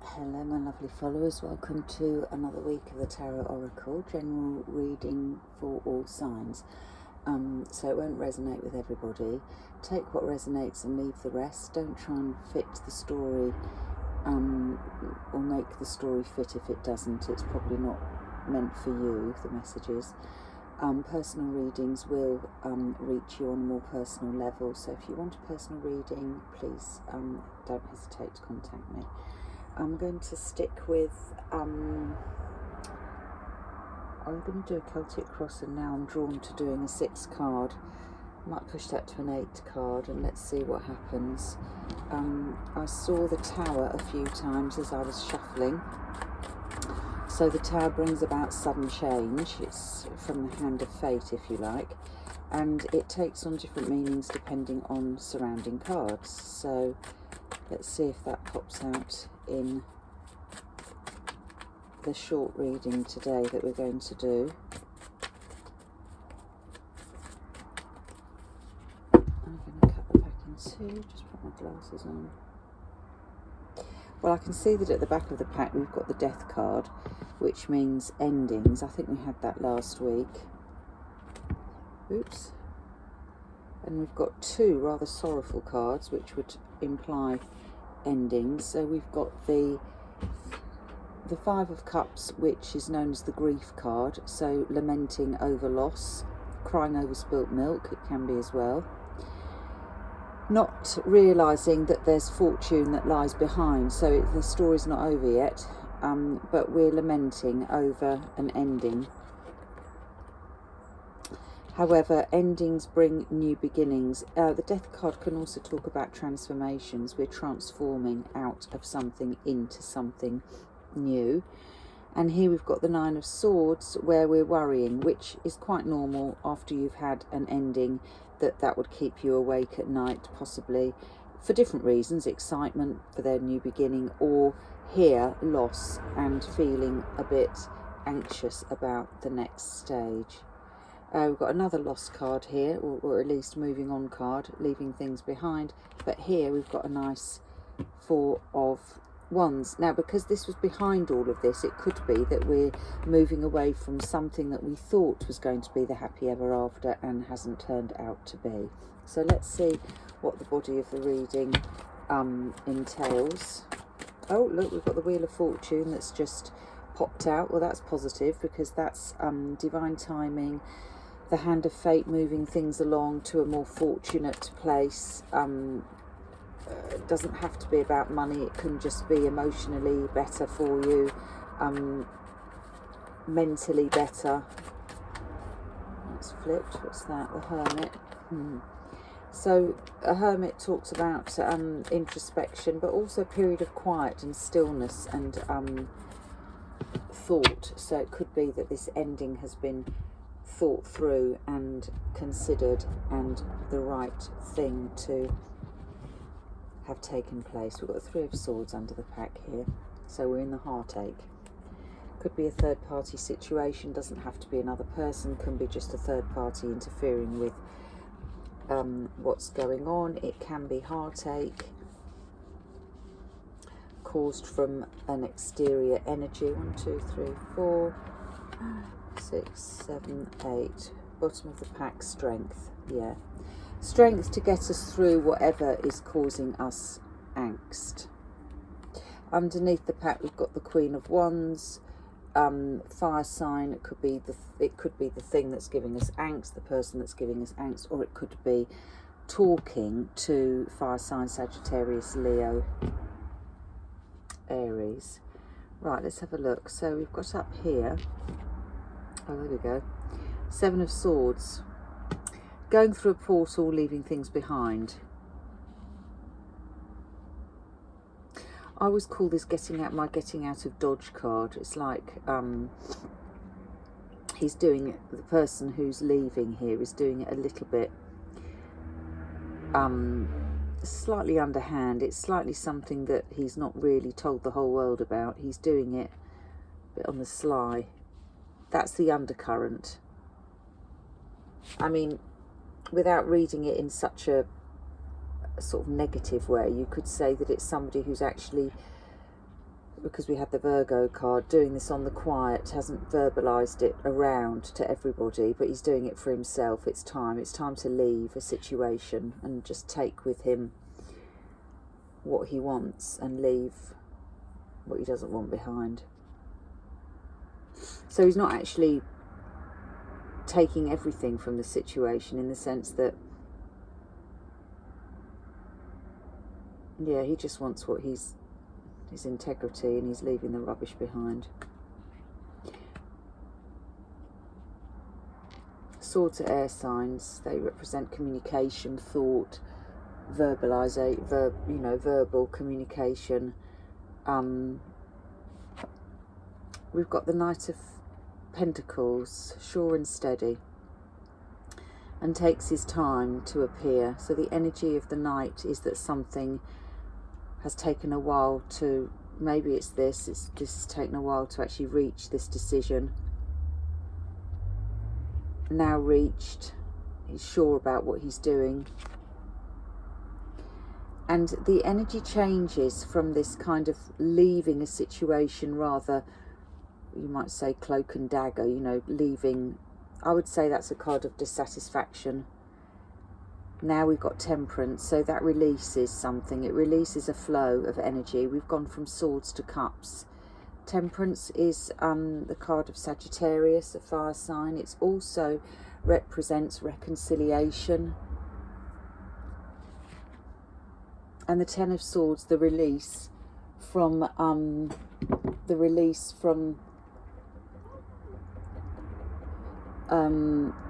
Hello my lovely followers, welcome to another week of the Tarot Oracle, general reading for all signs. So it won't resonate with everybody. Take what resonates and leave the rest. Don't try and fit the story or make the story fit if it doesn't. It's probably not meant for you, the messages. Personal readings will reach you on a more personal level, so if you want a personal reading, please don't hesitate to contact me. I'm going to stick with, I'm going to do a Celtic cross, and now I'm drawn to doing a 6 card. I might push that to an 8 card and let's see what happens. I saw the Tower a few times as I was shuffling. So the Tower brings about sudden change. It's from the Hand of Fate, if you like. And it takes on different meanings depending on surrounding cards. So let's see if that pops out in the short reading today that we're going to do. I'm going to cut the pack in two, just put my glasses on. Well, I can see that at the back of the pack we've got the Death card, which means endings. I think we had that last week. Oops. And we've got 2 rather sorrowful cards, which would imply endings. So we've got the 5 of Cups, which is known as the Grief card, so lamenting over loss, crying over spilt milk, it can be as well. Not realising that there's fortune that lies behind, so the story's not over yet, but we're lamenting over an ending. However, endings bring new beginnings. The Death card can also talk about transformations. We're transforming out of something into something new. And here we've got the 9 of Swords, where we're worrying, which is quite normal after you've had an ending, that would keep you awake at night, possibly for different reasons, excitement for their new beginning, or here loss and feeling a bit anxious about the next stage. We've got another lost card here, or at least moving on card, leaving things behind. But here we've got a nice 4 of Wands. Now, because this was behind all of this, it could be that we're moving away from something that we thought was going to be the happy ever after and hasn't turned out to be. So let's see what the body of the reading entails. Oh, look, we've got the Wheel of Fortune that's just popped out. Well, that's positive because that's divine timing. The Hand of Fate moving things along to a more fortunate place. It doesn't have to be about money. It can just be emotionally better for you, mentally better. That's flipped. What's that? The Hermit. So a Hermit talks about introspection, but also a period of quiet and stillness and thought. So it could be that this ending has been thought through and considered, and the right thing to have taken place. We've got the 3 of Swords under the pack here, so we're in the heartache. Could be a third party situation, doesn't have to be another person, can be just a third party interfering with what's going on. It can be heartache caused from an exterior energy. 1, 2, 3, 4, 6, 7, 8. Bottom of the pack, strength. Yeah, strength to get us through whatever is causing us angst. Underneath the pack we've got the Queen of Wands, fire sign. It could be the thing that's giving us angst, the person that's giving us angst, or it could be talking to fire sign Sagittarius, Leo, Aries. Right, let's have a look. So we've got up here, oh there we go, 7 of Swords. Going through a portal, leaving things behind. I always call this getting out of dodge card. It's like he's doing it, the person who's leaving here is doing it a little bit slightly underhand. It's slightly something that he's not really told the whole world about. He's doing it a bit on the sly. That's the undercurrent. I mean, without reading it in such a sort of negative way, you could say that it's somebody who's actually because we had the Virgo card, doing this on the quiet, hasn't verbalised it around to everybody, but he's doing it for himself. It's time to leave a situation and just take with him what he wants and leave what he doesn't want behind. So he's not actually taking everything from the situation, in the sense that, yeah, he just wants what his integrity, and he's leaving the rubbish behind. Swords are air signs. They represent communication, thought, verbal communication. We've got the Knight of Pentacles, sure and steady, and takes his time to appear. So the energy of the Knight is that something has taken a while to, maybe it's this has taken a while to actually reach this decision. Now reached, he's sure about what he's doing. And the energy changes from this kind of leaving a situation, rather, you might say cloak and dagger, you know, leaving. I would say that's a card of dissatisfaction. Now we've got Temperance, so that releases something. It releases a flow of energy. We've gone from Swords to Cups. Temperance is the card of Sagittarius, a fire sign. It also represents reconciliation. And the Ten of Swords, the release from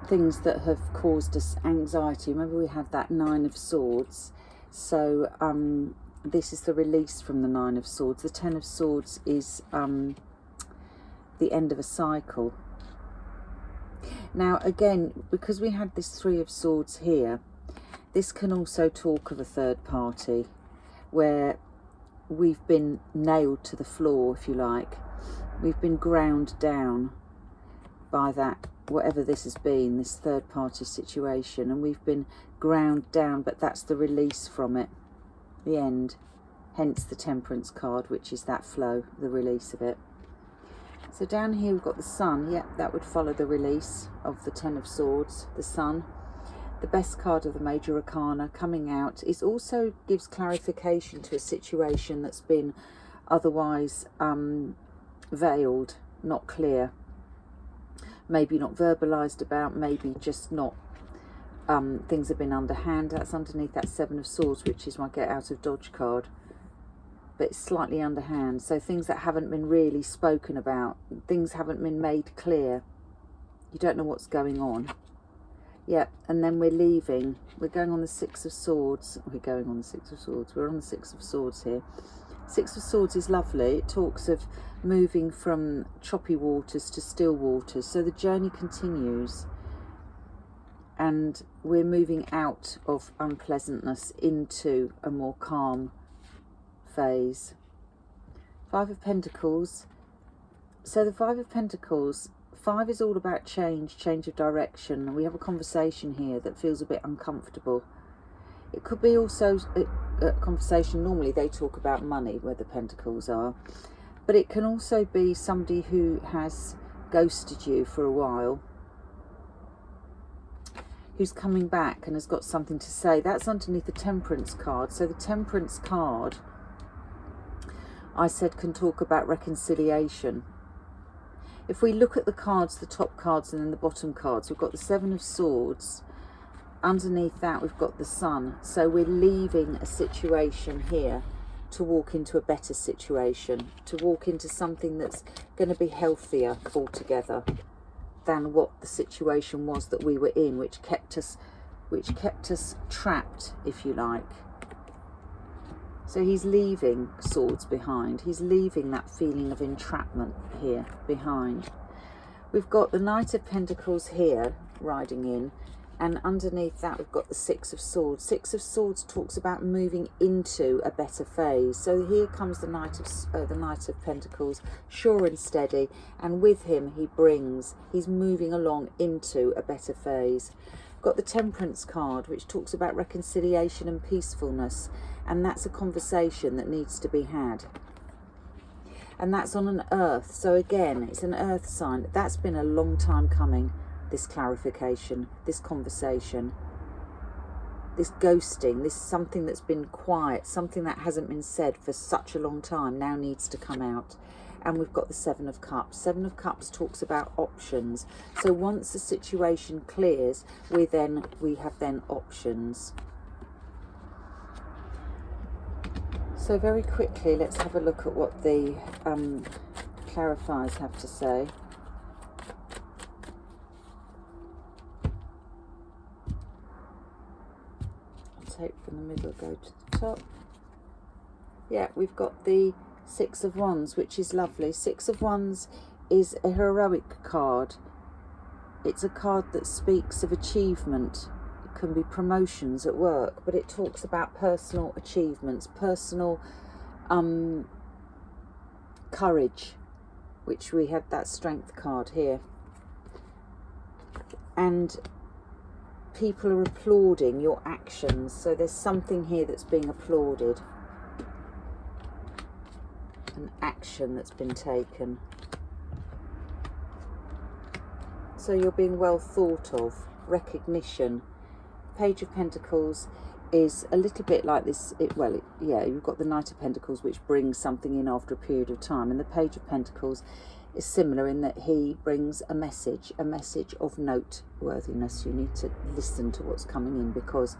things that have caused us anxiety. Remember, we had that Nine of Swords. So this is the release from the Nine of Swords. The Ten of Swords is the end of a cycle. Now again, because we had this Three of Swords here, this can also talk of a third party, where we've been nailed to the floor, if you like. We've been ground down by that, whatever this has been, this third party situation, and we've been ground down, but that's the release from it, the end. Hence the Temperance card, which is that flow, the release of it. So down here we've got the Sun. Yep, that would follow the release of the Ten of Swords, the Sun. The best card of the Major Arcana coming out is also gives clarification to a situation that's been otherwise veiled, not clear, maybe not verbalized about, maybe just not, things have been underhand. That's underneath that Seven of Swords, which is my Get Out of Dodge card, but it's slightly underhand. So things that haven't been really spoken about, things haven't been made clear, you don't know what's going on. Yep, and then we're leaving. We're going on the Six of Swords. We're on the Six of Swords here. Six of Swords is lovely. It talks of moving from choppy waters to still waters. So the journey continues. And we're moving out of unpleasantness into a more calm phase. Five of Pentacles. So the Five of Pentacles, 5 is all about change of direction, and we have a conversation here that feels a bit uncomfortable. It could be also a conversation, normally they talk about money where the Pentacles are, but it can also be somebody who has ghosted you for a while, who's coming back and has got something to say. That's underneath the Temperance card. So the Temperance card, I said, can talk about reconciliation. If we look at the cards, the top cards and then the bottom cards, we've got the Seven of Swords. Underneath that we've got the Sun. So we're leaving a situation here to walk into a better situation, to walk into something that's going to be healthier altogether than what the situation was that we were in, which kept us trapped, if you like. So he's leaving swords behind. He's leaving that feeling of entrapment here behind. We've got the Knight of Pentacles here riding in, and underneath that we've got the Six of Swords. Six of Swords talks about moving into a better phase. So here comes the Knight of Pentacles, sure and steady, and with him he's moving along into a better phase. Got the Temperance card, which talks about reconciliation and peacefulness, and that's a conversation that needs to be had. and that's on an earth. So again, it's an earth sign. That's been a long time coming, this clarification, this conversation, this ghosting, this something that's been quiet, something that hasn't been said for such a long time now needs to come out. And we've got the Seven of Cups. Seven of Cups talks about options. So once the situation clears, we have options. So very quickly, let's have a look at what the clarifiers have to say. I'll take from the middle, go to the top. Yeah, we've got the Six of Wands, which is lovely. Six of Wands is a heroic card. It's a card that speaks of achievement. Can be promotions at work, but it talks about personal achievements, personal courage, which we had that Strength card here, and people are applauding your actions. So there's something here that's being applauded, an action that's been taken, so you're being well thought of, recognition. Page of Pentacles is a little bit like this. Yeah, you've got the Knight of Pentacles, which brings something in after a period of time, and the Page of Pentacles is similar in that he brings a message of noteworthiness. You need to listen to what's coming in because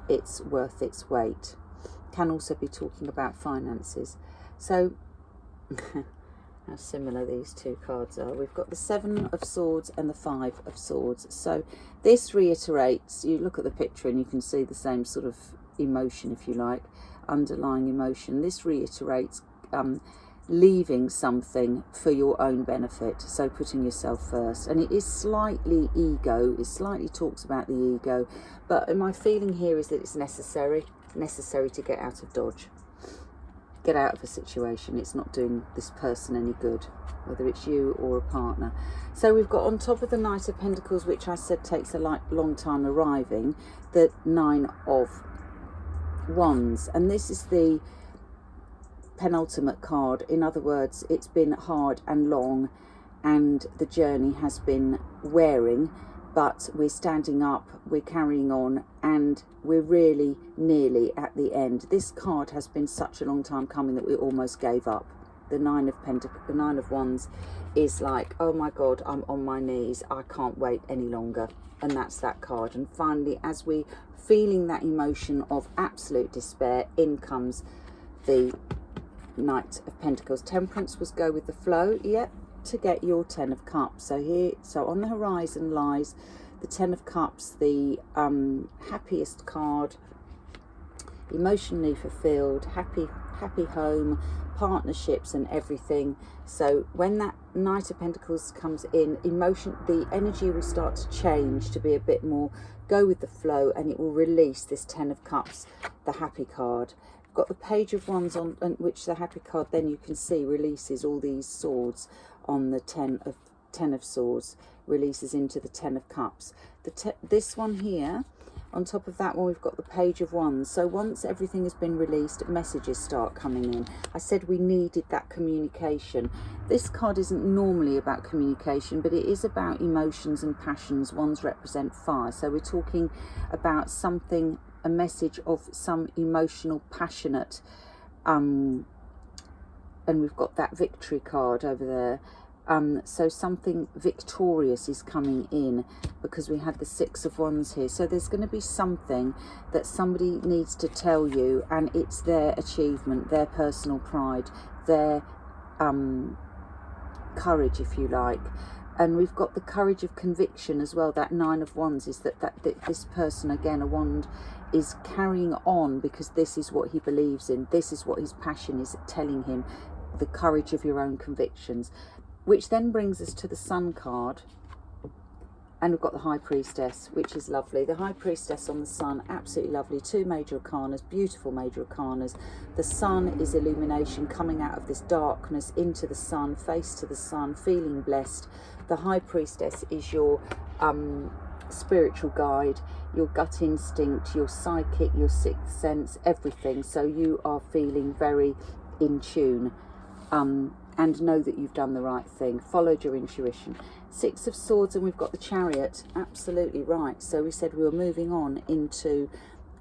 it's worth its weight. Can also be talking about finances. So how similar these two cards are. We've got the Seven of Swords and the Five of Swords. So this reiterates, you look at the picture and you can see the same sort of emotion, if you like, underlying emotion. This reiterates leaving something for your own benefit, so putting yourself first. And it is slightly ego, it slightly talks about the ego, but my feeling here is that it's necessary to get out of Dodge. Get out of a situation. It's not doing this person any good, whether it's you or a partner. So we've got on top of the Knight of Pentacles, which I said takes a long time arriving, the Nine of Wands, and this is the penultimate card. In other words, it's been hard and long and the journey has been wearing, but we're standing up, we're carrying on, and we're really nearly at the end. This card has been such a long time coming that we almost gave up. The Nine of Wands is like, oh my God, I'm on my knees, I can't wait any longer. And that's that card. And finally, as we feeling that emotion of absolute despair, in comes the Knight of Pentacles. Temperance was go with the flow, yet to get your Ten of Cups. So on the horizon lies the Ten of Cups, the happiest card, emotionally fulfilled, happy home, partnerships and everything. So when that Knight of Pentacles comes in, the energy will start to change to be a bit more go with the flow, and it will release this Ten of Cups, the happy card. We've got the Page of Wands on which the happy card, then you can see, releases all these swords on the Ten of Swords, releases into the Ten of Cups. This one here, on top of that one, we've got the Page of Wands. So once everything has been released, messages start coming in. I said we needed that communication. This card isn't normally about communication, but it is about emotions and passions. Wands represent fire. So we're talking about something, a message of some emotional, passionate, and we've got that Victory card over there. So something victorious is coming in, because we had the Six of Wands here. So there's going to be something that somebody needs to tell you, and it's their achievement, their personal pride, their courage, if you like. And we've got the courage of conviction as well. That Nine of Wands is that this person, again, a wand, is carrying on because this is what he believes in. This is what his passion is telling him. The courage of your own convictions. Which then brings us to the Sun card. And we've got the High Priestess, which is lovely. The High Priestess on the Sun, absolutely lovely. Two major arcanas, beautiful major arcanas. The Sun is illumination, coming out of this darkness into the sun, face to the sun, feeling blessed. The High Priestess is your spiritual guide, your gut instinct, your psychic, your sixth sense, everything. So you are feeling very in tune. and know that you've done the right thing, followed your intuition. Six of Swords, and we've got the Chariot. Absolutely right. So we said we were moving on into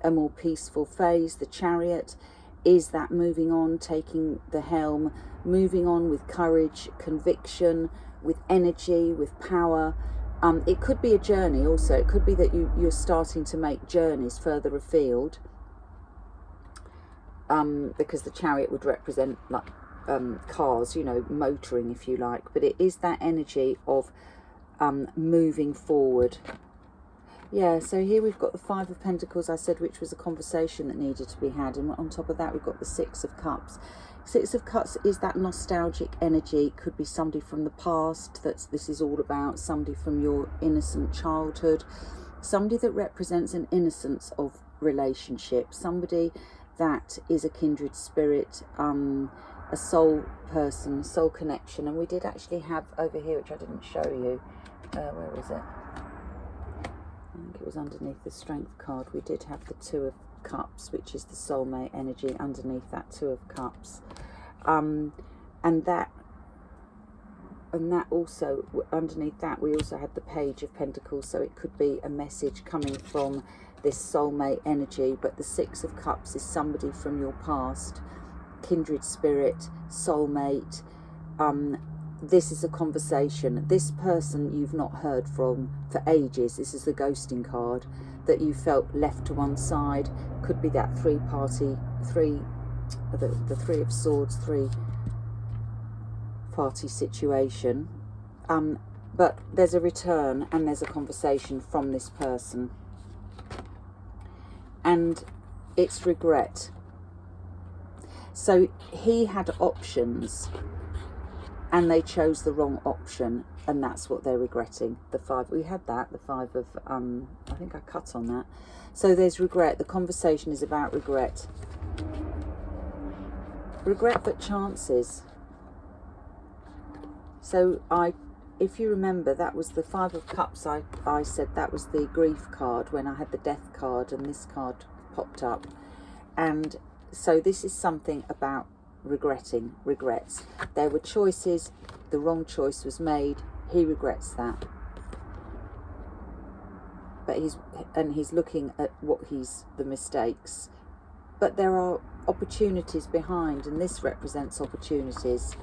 a more peaceful phase. The Chariot is that moving on, taking the helm, moving on with courage, conviction, with energy, with power. It could be a journey also. It could be that you're starting to make journeys further afield, because the Chariot would represent like cars, you know, motoring if you like. But it is that energy of moving forward. Yeah, so here we've got the Five of Pentacles, I said, which was a conversation that needed to be had. And on top of that, we've got the Six of Cups. Six of Cups is that nostalgic energy. It could be somebody from the past this is all about, somebody from your innocent childhood, somebody that represents an innocence of relationship, somebody that is a kindred spirit, a soul person, soul connection. And we did actually have over here, which I didn't show you, where is it? I think it was underneath the Strength card. We did have the Two of Cups, which is the soulmate energy underneath that Two of Cups, and that also underneath that we also had the Page of Pentacles. So it could be a message coming from this soulmate energy. But the Six of Cups is somebody from your past, kindred spirit, soulmate. This is a conversation. This person you've not heard from for ages. This is the ghosting card, that you felt left to one side. Could be that the Three of Swords, three-party situation. But there's a return and there's a conversation from this person. And it's regret. So he had options, and they chose the wrong option, and that's what they're regretting. The Five, we had that, the Five of, I think I cut on that. So there's regret. The conversation is about regret. Regret that chances. So if you remember, that was the Five of Cups. I said that was the grief card when I had the Death card, and this card popped up. And so this is something about regrets. There were choices, the wrong choice was made, he regrets that. But he's looking at the mistakes. But there are opportunities behind, and this represents opportunities.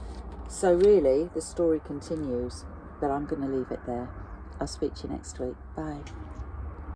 So really, the story continues, but I'm going to leave it there. I'll speak to you next week. Bye.